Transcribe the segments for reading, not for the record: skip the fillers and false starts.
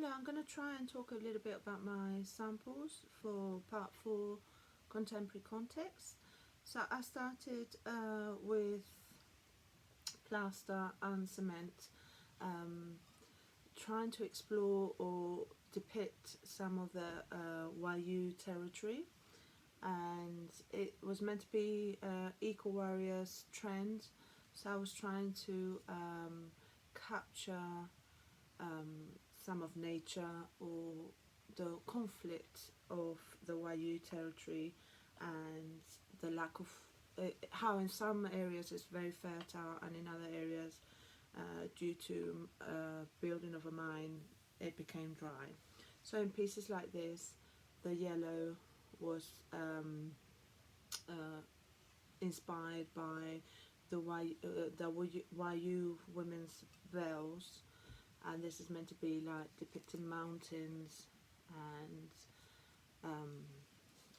Hello, I'm going to try and talk a little bit about my samples for part 4, contemporary context. So I started with plaster and cement, trying to explore or depict some of the Wayuu territory, and it was meant to be eco-warriors trend, so I was trying to capture some of nature or the conflict of the Wayuu territory and the lack of how in some areas it's very fertile and in other areas due to building of a mine it became dry. So in pieces like this, the yellow was inspired by the Wayuu women's veils, and this is meant to be like depicting mountains, and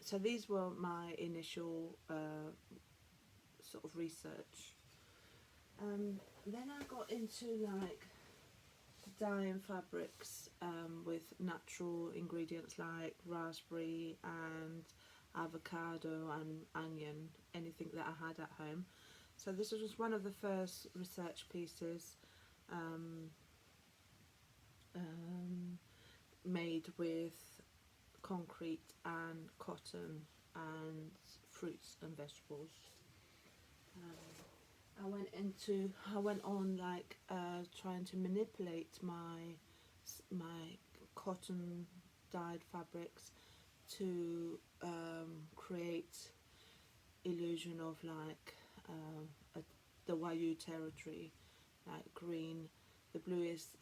so these were my initial sort of research. Then I got into like dyeing fabrics with natural ingredients like raspberry and avocado and onion, anything that I had at home. So this was one of the first research pieces made with concrete and cotton and fruits and vegetables. I went on like trying to manipulate my cotton dyed fabrics to create illusion of like the Wayuu territory, like green. The blue is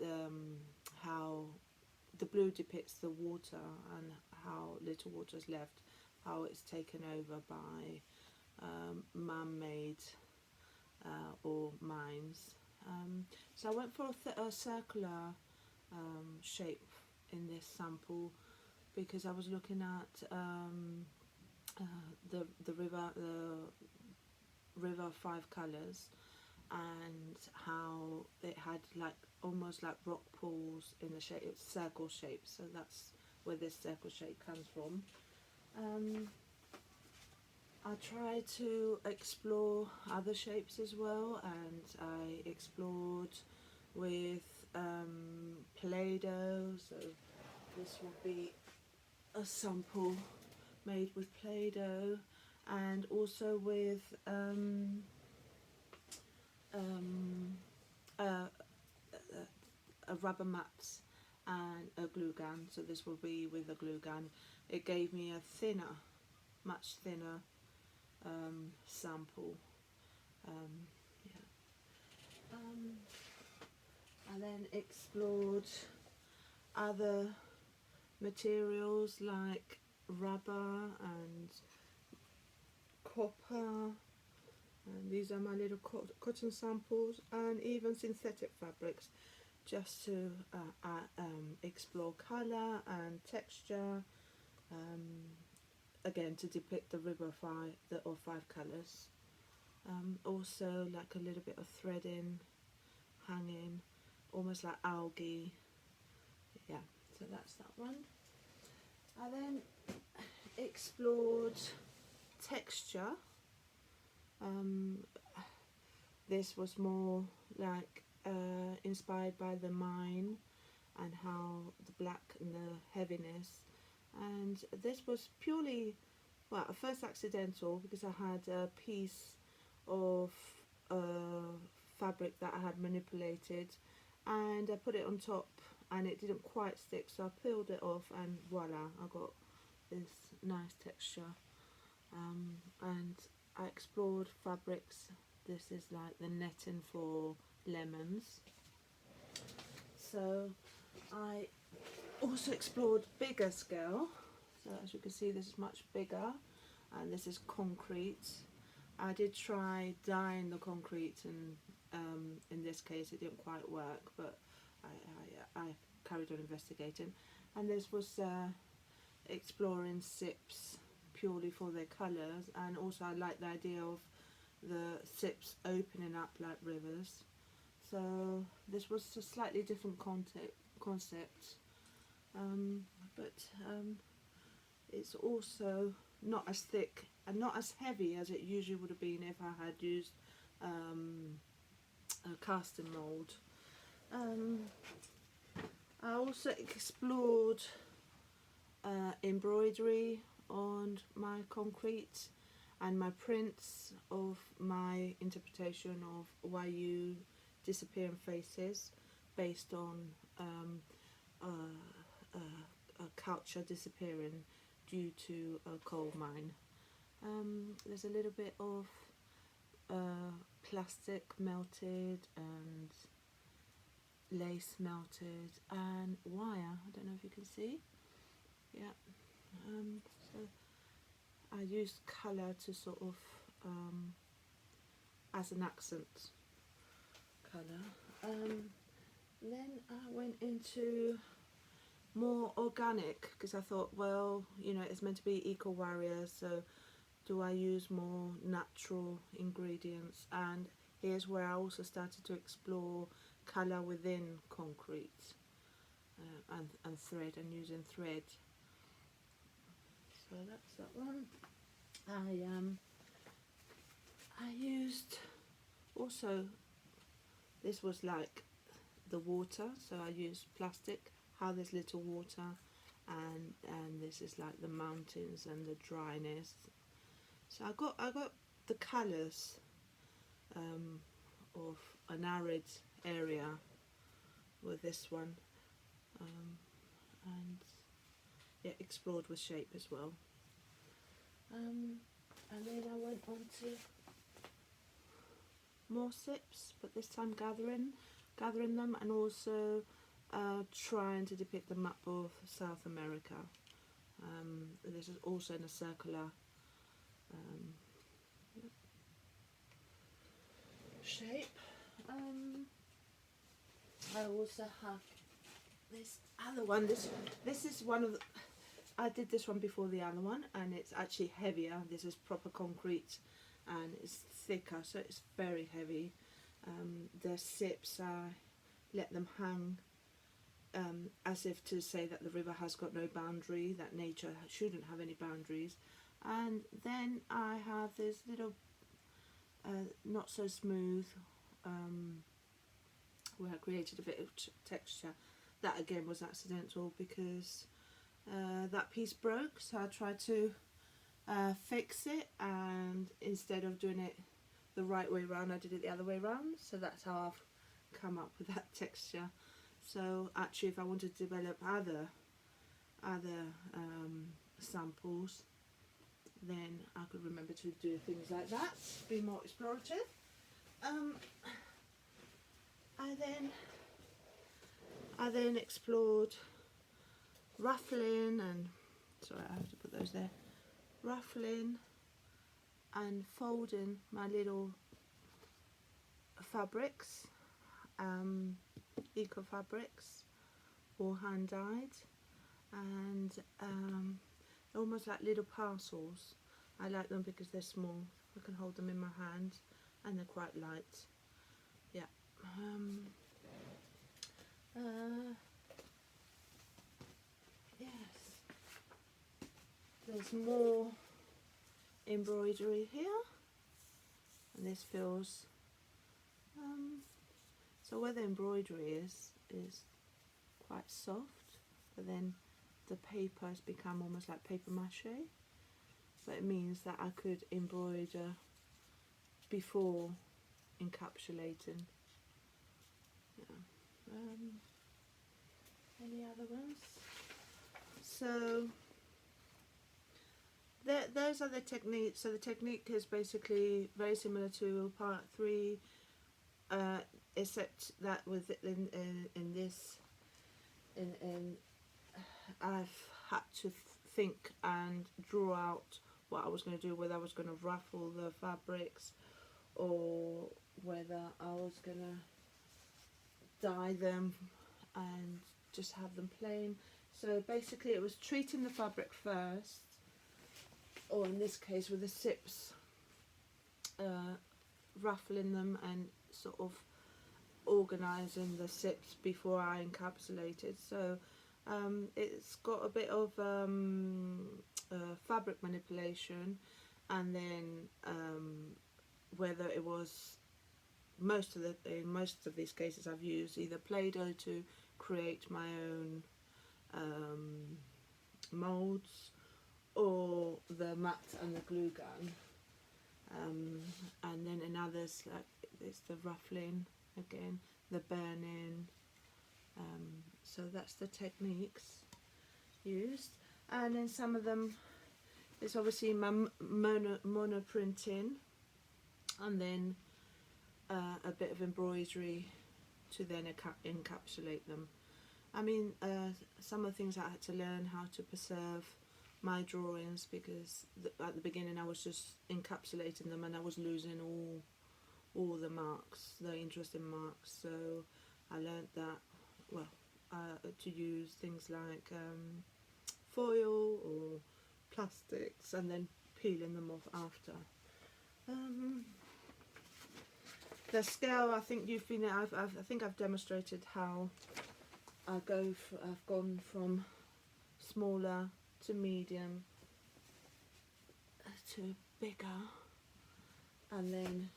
how the blue depicts the water and how little water is left, how it's taken over by man-made or mines. So I went for a circular shape in this sample because I was looking at the river Five Colours, and how it had like almost like rock pools in the shape, it's circle shape, so that's where this circle shape comes from. I tried to explore other shapes as well, and I explored with Play-Doh, so this will be a sample made with Play-Doh, and also with a rubber mats and a glue gun. So this will be with a glue gun. It gave me a thinner, much thinner sample. Yeah. I then explored other materials like rubber and copper, and these are my little cotton samples, and even synthetic fabrics, just to explore colour and texture, again to depict the river five colours. Also like a little bit of threading hanging, almost like algae. Yeah, so that's that one. I then explored texture. This was more like inspired by the mine and how the black and the heaviness, and this was purely, well, at first accidental, because I had a piece of fabric that I had manipulated and I put it on top and it didn't quite stick, so I peeled it off and voila, I got this nice texture. And I explored fabrics. This is like the netting for lemons. So I also explored bigger scale. So as you can see, this is much bigger, and this is concrete. I did try dyeing the concrete, and in this case it didn't quite work, but I carried on investigating. And this was exploring sips purely for their colours, and also I like the idea of the sips opening up like rivers. So this was a slightly different concept, but it's also not as thick and not as heavy as it usually would have been if I had used a casting mould. I also explored embroidery on my concrete and my prints of my interpretation of Wayuu disappearing faces based on a culture disappearing due to a coal mine. There's a little bit of plastic melted and lace melted and wire. I don't know if you can see. Yeah. So I used colour to sort of as an accent colour. Then I went into more organic because I thought, well, you know, it's meant to be eco warrior, so do I use more natural ingredients? And here's where I also started to explore colour within concrete and thread, and using thread. So that's that one. I used also, this was like the water, so I used plastic, how there's little water, and this is like the mountains and the dryness. So I got the colours of an arid area with this one, and yeah, explored with shape as well. And then I went on to more sips, but this time gathering them, and also trying to depict the map of South America. This is also in a circular shape. I also have this other one. This is one of the, I did this one before the other one, and it's actually heavier. This is proper concrete and it's thicker, so it's very heavy. The sips, I let them hang as if to say that the river has got no boundary, that nature shouldn't have any boundaries. And then I have this little not so smooth where I created a bit of texture. That again was accidental because that piece broke, so I tried to fix it, and instead of doing it the right way around, I did it the other way around, so that's how I've come up with that texture. So actually, if I wanted to develop other samples, then I could remember to do things like that, be more explorative. I then explored ruffling, and sorry, I have to put those there. Ruffling and folding my little fabrics, eco fabrics, or hand dyed, and almost like little parcels. I like them because they're small. I can hold them in my hand, and they're quite light. Yeah. Yes. There's more embroidery here, and this feels so where the embroidery is quite soft, but then the paper has become almost like paper mache, so it means that I could embroider before encapsulating. Yeah. Any other ones? So those are the techniques. So the technique is basically very similar to part 3, except that with in this, I've had to think and draw out what I was going to do, whether I was going to ruffle the fabrics or whether I was going to dye them and just have them plain. So basically it was treating the fabric first, or in this case with the sips, ruffling them and sort of organising the sips before I encapsulated. So It's got a bit of fabric manipulation, and then whether it was in most of these cases I've used either Play-Doh to create my own molds, or the mat and the glue gun, and then in others like it's the ruffling again, the burning. So that's the techniques used, and then some of them it's obviously my mono printing, and then a bit of embroidery to then encapsulate them. I mean, some of the things I had to learn how to preserve my drawings, because at the beginning I was just encapsulating them and I was losing all the marks, the interesting marks. So I learned that, well, to use things like foil or plastics and then peeling them off after. The scale, I think you've been. I think I've demonstrated how I've gone from smaller to medium to bigger, and then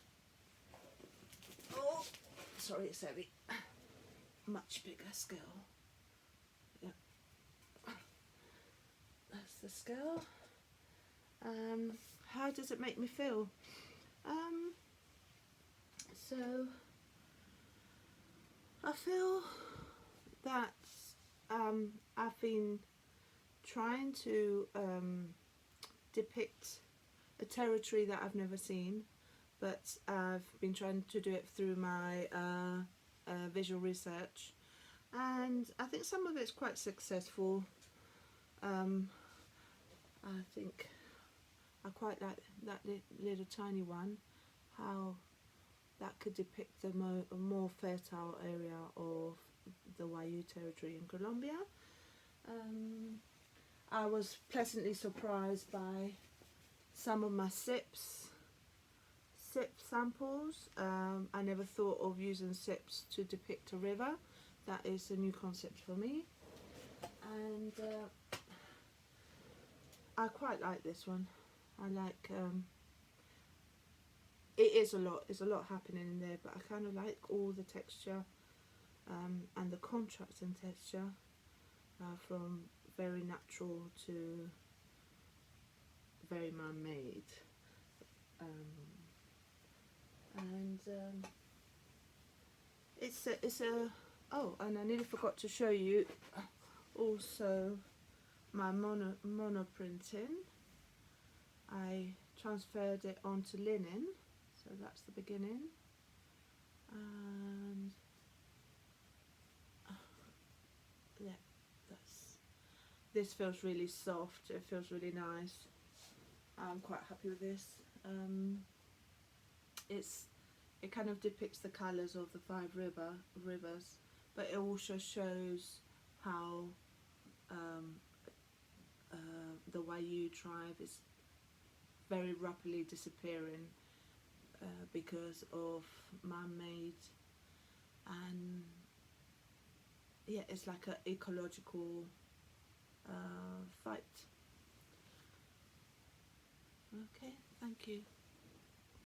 sorry, it's heavy. Much bigger scale. Yeah, that's the scale. How does it make me feel? So I feel that I've been trying to depict a territory that I've never seen, but I've been trying to do it through my visual research, and I think some of it's quite successful. I think I quite like that little tiny one, how that could depict a more fertile area of the Wayuu territory in Colombia. I was pleasantly surprised by some of my SIPs samples. I never thought of using SIPs to depict a river. That is a new concept for me, and I quite like this one. I like it is a lot. There's a lot happening in there, but I kind of like all the texture and the contrast in texture, from very natural to very man-made, and it's a oh, and I nearly forgot to show you also my mono printing. I transferred it onto linen, so that's the beginning, and yeah, this feels really soft. It feels really nice. I'm quite happy with this. It kind of depicts the colours of the 5 rivers, but it also shows how the Wayuu tribe is very rapidly disappearing because of man-made, and yeah, it's like an ecological fight. Okay, thank you.